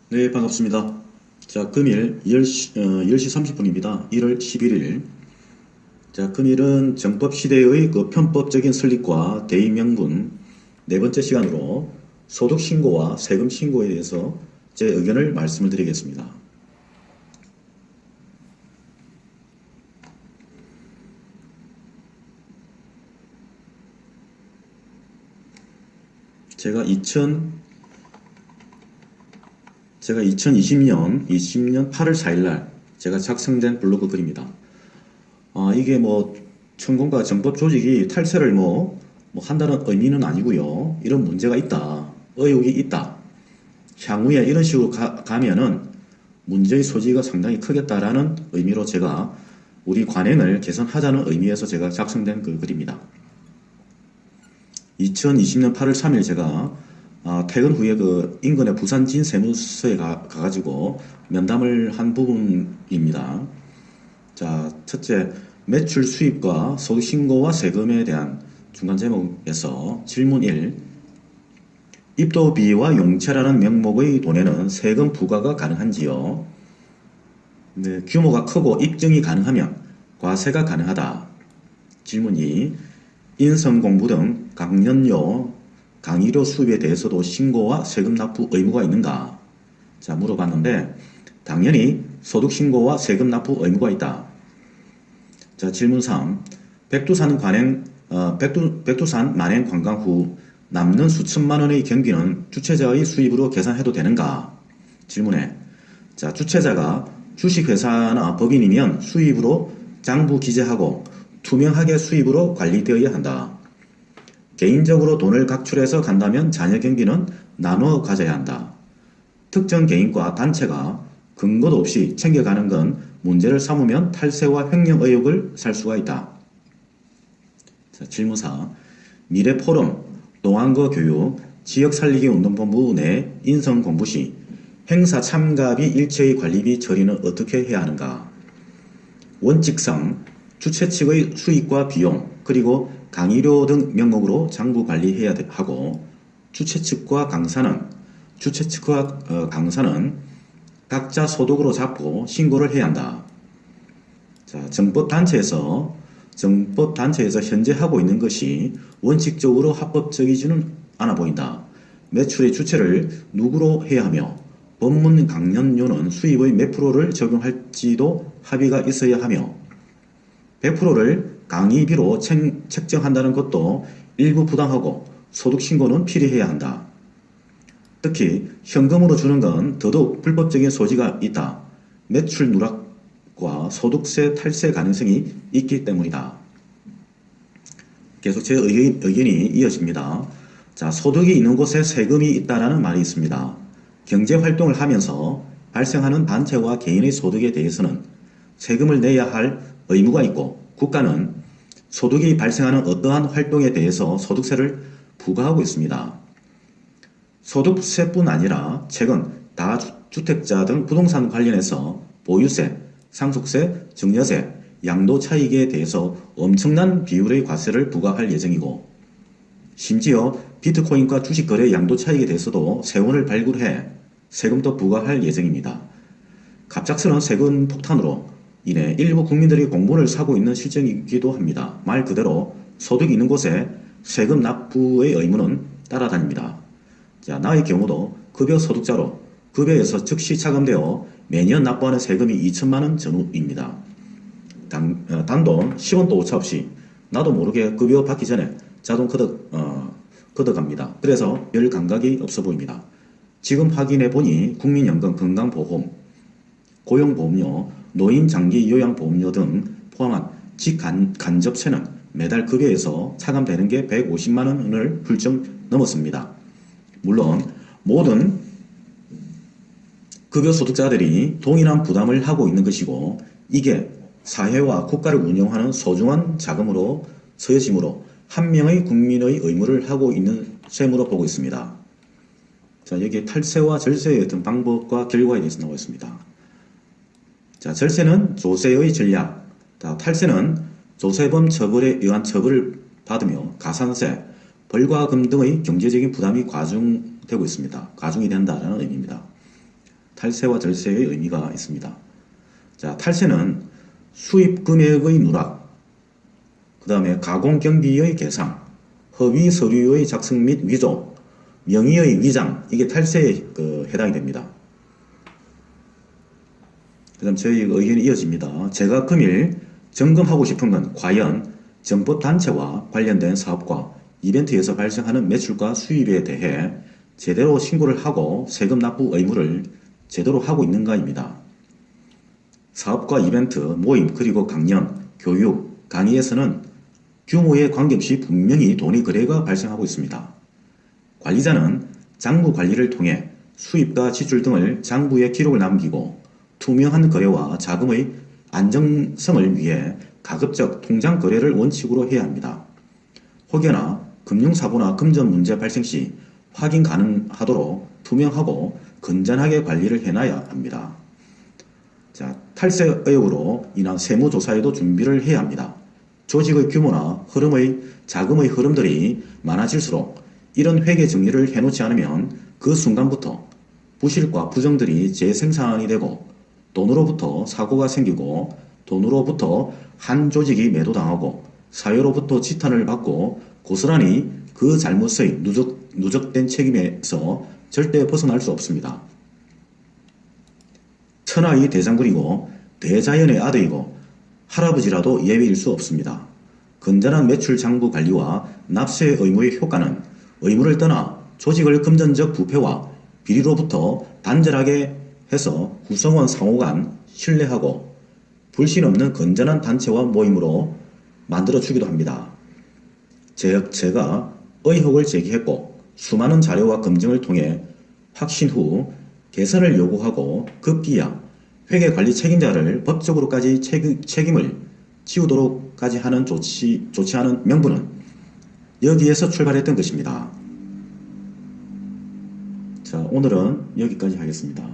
네, 반갑습니다. 자, 금일 10시 30분입니다. 1월 11일. 자, 금일은 정법시대의 그 편법적인 설립과 대의명분 네 번째 시간으로 소득신고와 세금신고에 대해서 제 의견을 말씀을 드리겠습니다. 제가 2020년 8월 4일 날 제가 작성된 블로그 글입니다. 이게 뭐 천공과 정법 조직이 탈세를 한다는 의미는 아니고요. 이런 문제가 있다. 의혹이 있다. 향후에 이런 식으로 가면은 문제의 소지가 상당히 크겠다라는 의미로 제가 우리 관행을 개선하자는 의미에서 제가 작성된 그 글입니다. 2020년 8월 3일 제가 퇴근 후에 그 인근의 부산 진세무서에 가가지고 면담을 한 부분입니다. 자, 첫째, 매출 수입과 소득신고와 세금에 대한 중간 제목에서 질문 1. 입도비와 용채라는 명목의 돈에는 세금 부과가 가능한지요? 네, 규모가 크고 입증이 가능하면 과세가 가능하다. 질문 2. 인성공부 등 강연료, 강의료 수입에 대해서도 신고와 세금 납부 의무가 있는가? 자, 물어봤는데 당연히 소득신고와 세금 납부 의무가 있다. 자, 질문 3. 백두산 만행 관광 후 남는 수천만 원의 경비는 주최자의 수입으로 계산해도 되는가? 질문에 자, 주최자가 주식회사나 법인이면 수입으로 장부 기재하고 투명하게 수입으로 관리되어야 한다. 개인적으로 돈을 각출해서 간다면 자녀 경비는 나눠 가져야 한다. 특정 개인과 단체가 근거도 없이 챙겨가는 건 문제를 삼으면 탈세와 횡령 의혹을 살 수가 있다. 자, 질문 4. 미래포럼, 노안거 교육, 지역살리기 운동본부 내 인성 공부 시 행사 참가비 일체의 관리비 처리는 어떻게 해야 하는가? 원칙상 주최 측의 수익과 비용 그리고 강의료 등 명목으로 장부 관리해야 하고 주최 측과 강사는 각자 소득으로 잡고 신고를 해야 한다. 자, 정법단체에서 현재 하고 있는 것이 원칙적으로 합법적이지는 않아 보인다. 매출의 주체를 누구로 해야 하며 법문 강연료는 수입의 몇 프로를 적용할지도 합의가 있어야 하며 100%를 강의비로 책정한다는 것도 일부 부당하고 소득신고는 필요해야 한다. 특히 현금으로 주는 건 더더욱 불법적인 소지가 있다. 매출 누락과 소득세 탈세 가능성이 있기 때문이다. 계속 제 의견이 이어집니다. 자, 소득이 있는 곳에 세금이 있다라는 말이 있습니다. 경제활동을 하면서 발생하는 단체와 개인의 소득에 대해서는 세금을 내야 할 의무가 있고 국가는 소득이 발생하는 어떠한 활동에 대해서 소득세를 부과하고 있습니다. 소득세뿐 아니라 최근 다주택자 등 부동산 관련해서 보유세, 상속세, 증여세, 양도차익에 대해서 엄청난 비율의 과세를 부과할 예정이고 심지어 비트코인과 주식거래 양도차익에 대해서도 세원을 발굴해 세금도 부과할 예정입니다. 갑작스러운 세금 폭탄으로 인해 일부 국민들이 공분을 사고 있는 실정이기도 합니다. 말 그대로 소득이 있는 곳에 세금 납부의 의무는 따라다닙니다. 자, 나의 경우도 급여 소득자로 급여에서 즉시 차감되어 매년 납부하는 세금이 2천만 원 전후입니다. 단돈 10원도 오차 없이 나도 모르게 급여 받기 전에 자동 걷어갑니다. 그래서 별 감각이 없어 보입니다. 지금 확인해 보니 국민연금, 건강보험, 고용보험료, 노인장기요양보험료 등 포함한 직간접세는 매달 급여에서 차감되는 게 150만 원을 훌쩍 넘었습니다. 물론 모든 급여 소득자들이 동일한 부담을 하고 있는 것이고 이게 사회와 국가를 운영하는 소중한 자금으로 서여지므로 한 명의 국민의 의무를 하고 있는 셈으로 보고 있습니다. 자, 여기에 탈세와 절세의 어떤 방법과 결과에 대해서 나와 있습니다. 자, 절세는 조세의 전략, 탈세는 조세범 처벌에 의한 처벌을 받으며 가산세, 벌과금 등의 경제적인 부담이 가중되고 있습니다. 가중이 된다는 의미입니다. 탈세와 절세의 의미가 있습니다. 자, 탈세는 수입 금액의 누락, 그 다음에 가공 경비의 계상, 허위 서류의 작성 및 위조, 명의의 위장, 이게 탈세에 해당이 됩니다. 그 다음 저희 의견이 이어집니다. 제가 금일 점검하고 싶은 건 과연 정법단체와 관련된 사업과 이벤트에서 발생하는 매출과 수입에 대해 제대로 신고를 하고 세금 납부 의무를 제대로 하고 있는가입니다. 사업과 이벤트, 모임, 그리고 강연, 교육, 강의에서는 규모에 관계없이 분명히 돈의 거래가 발생하고 있습니다. 관리자는 장부 관리를 통해 수입과 지출 등을 장부에 기록을 남기고 투명한 거래와 자금의 안정성을 위해 가급적 통장 거래를 원칙으로 해야 합니다. 혹여나 금융사고나 금전 문제 발생 시 확인 가능하도록 투명하고 건전하게 관리를 해놔야 합니다. 자, 탈세 의혹으로 인한 세무조사에도 준비를 해야 합니다. 조직의 규모나 자금의 흐름들이 많아질수록 이런 회계 정리를 해놓지 않으면 그 순간부터 부실과 부정들이 재생산이 되고 돈으로부터 사고가 생기고 돈으로부터 한 조직이 매도당하고 사회로부터 지탄을 받고 고스란히 그 잘못의 누적된 책임에서 절대 벗어날 수 없습니다. 천하의 대장군이고 대자연의 아들이고 할아버지라도 예외일 수 없습니다. 건전한 매출 장부 관리와 납세 의무의 효과는 의무를 떠나 조직의 금전적 부패와 비리로부터 단절하게 해서 구성원 상호 간 신뢰하고 불신 없는 건전한 단체와 모임으로 만들어주기도 합니다. 제가 의혹을 제기했고 수많은 자료와 검증을 통해 확신 후 개선을 요구하고 급기야 회계관리 책임자를 법적으로까지 책임을 지우도록까지 하는 조치하는 명분은 여기에서 출발했던 것입니다. 자, 오늘은 여기까지 하겠습니다.